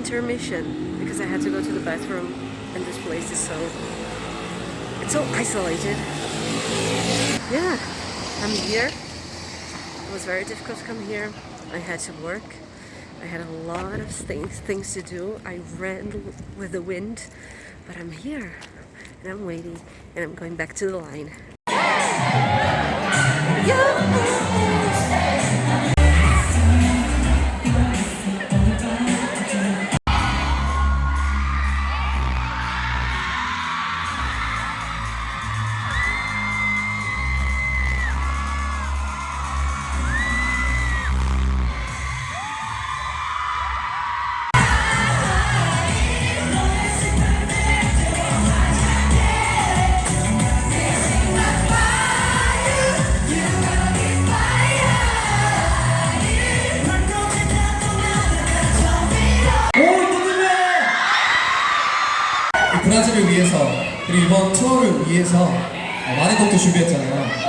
intermission because I had to go to the bathroom, and this place is it's so isolated. Yeah, I'm here. It was very difficult to come here. I had to work. I had a lot of things to do. I ran with the wind, but I'm here and I'm waiting and I'm going back to the line. 브라질을 위해서 그리고 이번 투어를 위해서 많은 곡도 준비했잖아요.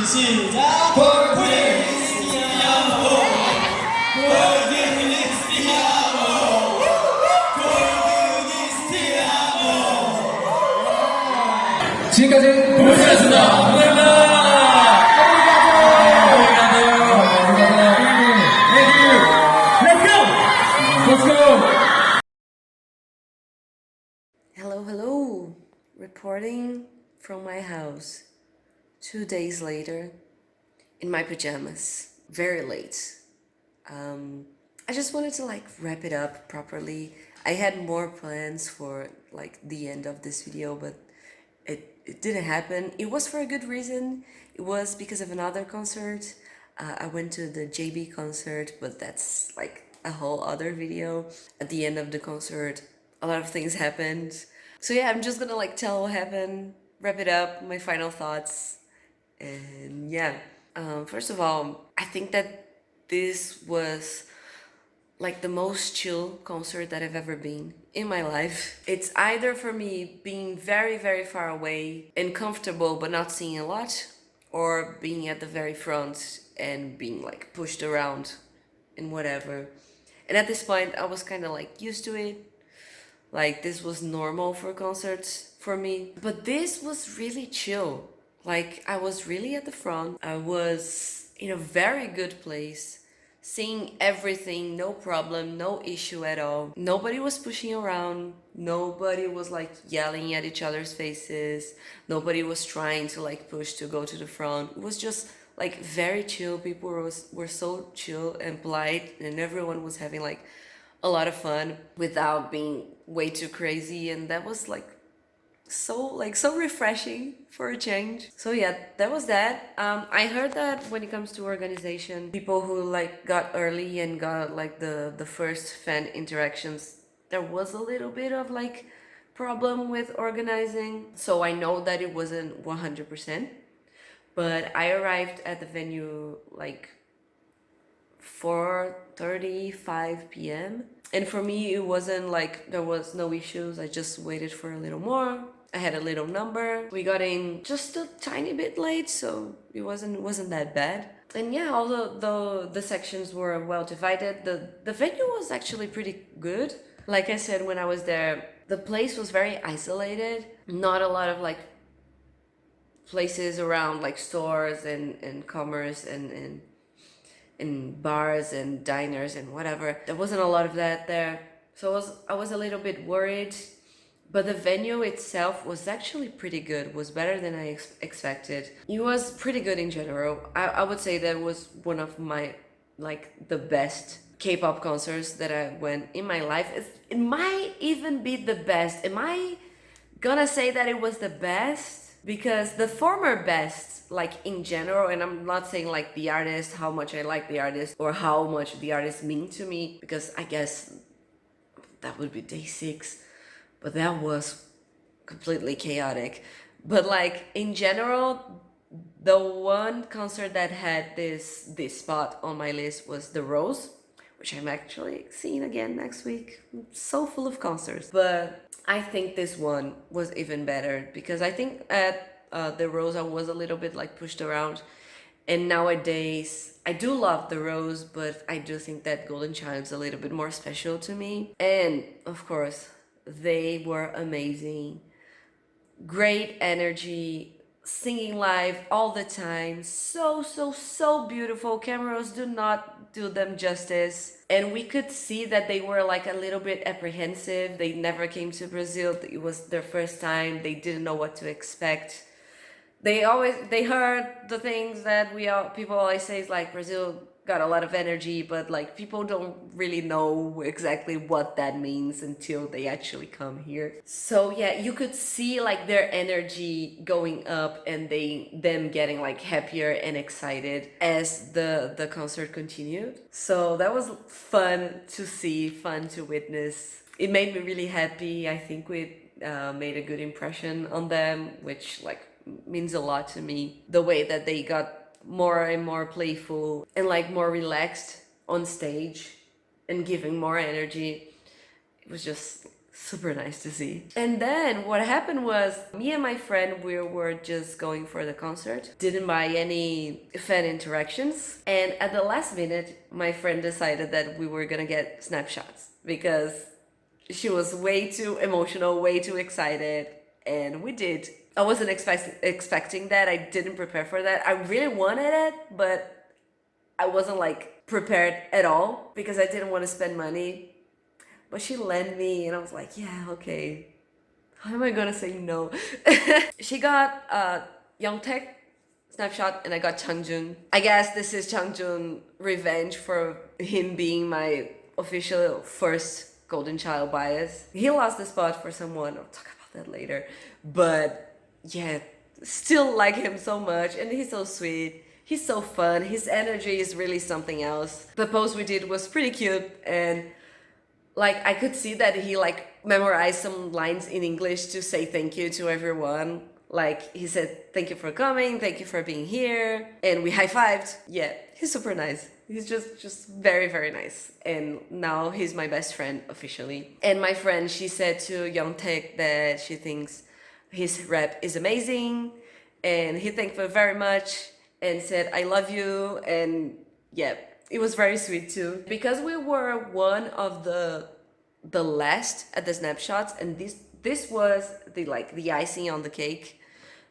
시작! 골든리스티아모 골든리스티아모 골든리스티아모 지금까지 고맙습니다. 감사합니다. Let's go! Hello, hello! Reporting from my house 2 days later in my pajamas. Very late. I just wanted to wrap it up properly. I had more plans for the end of this video, but it didn't happen. It was for a good reason. It was because of another concert. I went to the JB concert, but that's a whole other video. At the end of the concert, a lot of things happened. So yeah, I'm just gonna tell what happened, wrap it up, my final thoughts, and yeah. First of all, I think that this was the most chill concert that I've ever been in my life. It's either for me being very, very far away and comfortable but not seeing a lot, or being at the very front and being pushed around and whatever. And at this point, I was kind of used to it. This was normal for concerts for me. But this was really chill. I was really at the front. I was in a very good place, seeing everything, no problem, no issue at all. Nobody was pushing around. Nobody was yelling at each other's faces. Nobody was trying to push to go to the front. It was just very chill. People were so chill and polite, and everyone was having a lot of fun without being way too crazy, and that was so refreshing for a change. So yeah, that was that. I heard that when it comes to organization, people who got early and got the first fan interactions, there was a little bit of problem with organizing. So I know that it wasn't 100%, but I arrived at the venue 4:35 p.m. And for me, it wasn't there was no issues. I just waited for a little more. I had a little number. We got in just a tiny bit late, so it wasn't that bad. And yeah, all the sections were well divided. The venue was actually pretty good. Like I said, when I was there, the place was very isolated. Not a lot of places around stores and commerce and bars and diners and whatever. There wasn't a lot of that there. So I was a little bit worried, but the venue itself was actually pretty good, was better than I expected. It was pretty good in general. I would say that was one of my, the best K-pop concerts that I went in my life. It might even be the best. Am I gonna say that it was the best? Because the former best, in general, and I'm not saying the artist, how much I like the artist or how much the artist mean to me, because I guess that would be day 6, but that was completely chaotic. But in general, the one concert that had this spot on my list was the Rose, which I'm actually seeing again next week. I'm so full of concerts. But I think this one was even better, because I think at the Rose I was a little bit pushed around. And nowadays, I do love the Rose, but I do think that Golden Child's a little bit more special to me. And of course, they were amazing. Great energy, singing live all the time. So beautiful. Cameras do not do them justice. And we could see that they were a little bit apprehensive. They never came to Brazil. It was their first time. They didn't know what to expect. They heard the things that people always say is Brazil got a lot of energy, but people don't really know exactly what that means until they actually come here. So yeah, you could see their energy going up and them getting happier and excited as the concert continued. So that was fun to see, fun to witness. It made me really happy. I think we made a good impression on them, which means a lot to me. The way that they got more and more playful and more relaxed on stage and giving more energy, it was just super nice to see. And then what happened was me and my friend, we were just going for the concert, didn't buy any fan interactions, and at the last minute my friend decided that we were gonna get snapshots because she was way too emotional, way too excited, and we did. I wasn't expecting that. I didn't prepare for that. I really wanted it, but I wasn't like prepared at all because I didn't want to spend money. But she lent me, and I was like, yeah, okay. How am I gonna say no? She got Youngtaek snapshot, and I got Changjun. I guess this is Changjun revenge for him being my official first Golden Child bias. He lost the spot for someone. I'll talk about that later. But yeah, still like him so much, and he's so sweet. He's so fun. His energy is really something else. The post we did was pretty cute, and like I could see that he like memorized some lines in English to say thank you to everyone. Like he said, thank you for coming, thank you for being here, and we high-fived. Yeah, he's super nice. He's just very, very nice. And now he's my best friend officially. And my friend, she said to Youngtaek that she thinks his rap is amazing, and he thanked her very much and said, I love you. And yeah, it was very sweet too. Because we were one of the last at the snapshots, and this was the icing on the cake,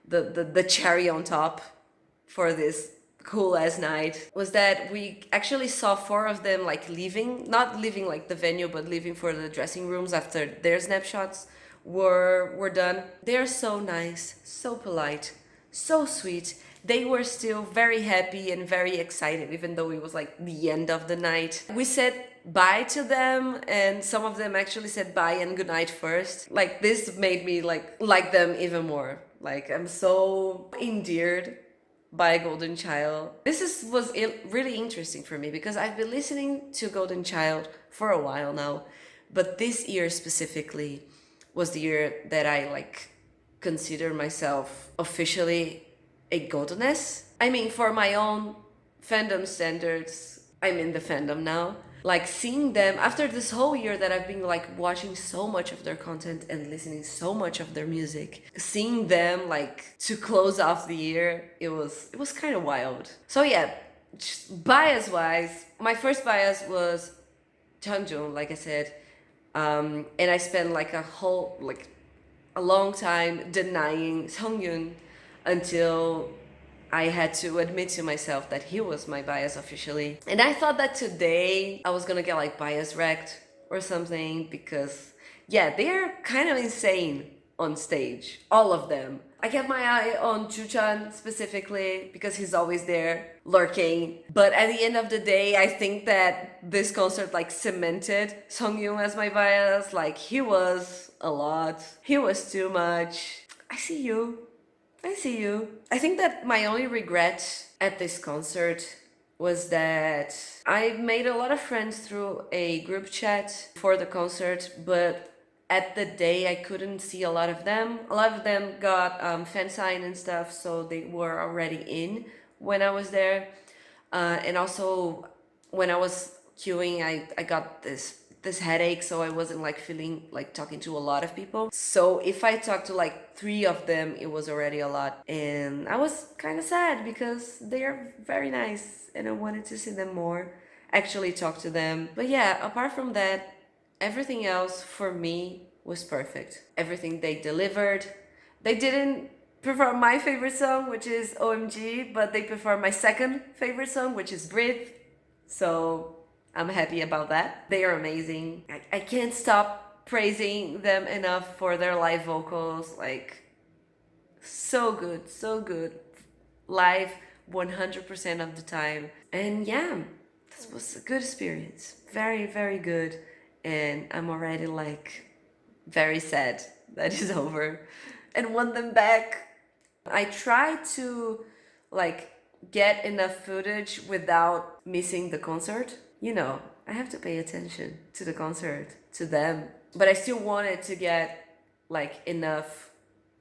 the cherry on top for this cool ass night, was that we actually saw four of them like leaving, not leaving like the venue, but leaving for the dressing rooms after their snapshots were done. They're so nice, so polite, so sweet. They were still very happy and very excited, even though it was like the end of the night. We said bye to them, and some of them actually said bye and good night first. Like this made me like them even more. Like I'm so endeared by Golden Child. Was really interesting for me because I've been listening to Golden Child for a while now, but this year specifically was the year that I like consider myself officially a goddess. I mean, for my own fandom standards, I'm in the fandom now. Like seeing them after this whole year that I've been like watching so much of their content and listening so much of their music, seeing them like to close off the year, it was kind of wild. So yeah, bias wise, my first bias was Changjun, like I said, and I spent like a long time denying Songyun until I had to admit to myself that he was my bias officially. And I thought that today I was gonna get like bias wrecked or something because yeah, they're kind of insane on stage, all of them. I kept my eye on Chuchan specifically because he's always there lurking. But at the end of the day, I think that this concert like cemented Songyun as my bias. Like he was a lot. He was too much. I see you. I see you. I think that my only regret at this concert was that I made a lot of friends through a group chat for the concert, but at the day I couldn't see a lot of them. A lot of them got fan sign and stuff, so they were already in when I was there. And also when I was queuing, I got this headache, so I wasn't like feeling like talking to a lot of people. So if I talked to like 3 of them, it was already a lot, and I was kind of sad because they are very nice and I wanted to see them more, actually talk to them. But yeah, apart from that, everything else for me was perfect. Everything they delivered. They didn't perform my favorite song, which is OMG, but they performed my second favorite song, which is Breathe. So I'm happy about that. They are amazing. I can't stop praising them enough for their live vocals. Like, so good, so good. Live 100% of the time. And yeah, this was a good experience. Very, very good. And I'm already like very sad that it's over and want them back. I tried to like get enough footage without missing the concert. You know, I have to pay attention to the concert, to them. But I still wanted to get like enough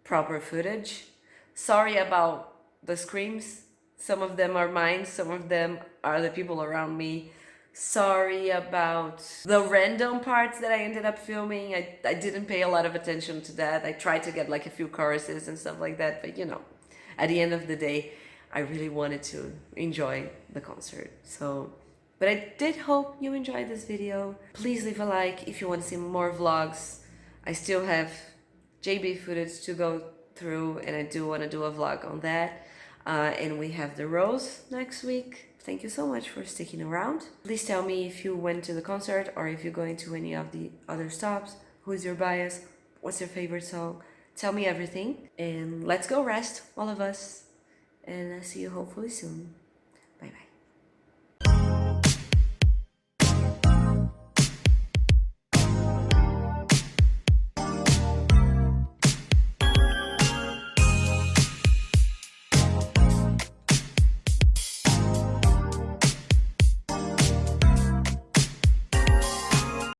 proper footage. Sorry about the screams. Some of them are mine, some of them are the people around me. Sorry about the random parts that I ended up filming. I didn't pay a lot of attention to that. I tried to get like a few choruses and stuff like that, but you know, at the end of the day, I really wanted to enjoy the concert. So, but I did hope you enjoyed this video. Please leave a like if you want to see more vlogs. I still have JB footage to go through, and I do want to do a vlog on that. And we have the Rose next week. Thank you so much for sticking around. Please tell me if you went to the concert or if you're going to any of the other stops. Who is your bias? What's your favorite song? Tell me everything. And let's go rest, all of us. And I'll see you hopefully soon. Bye bye.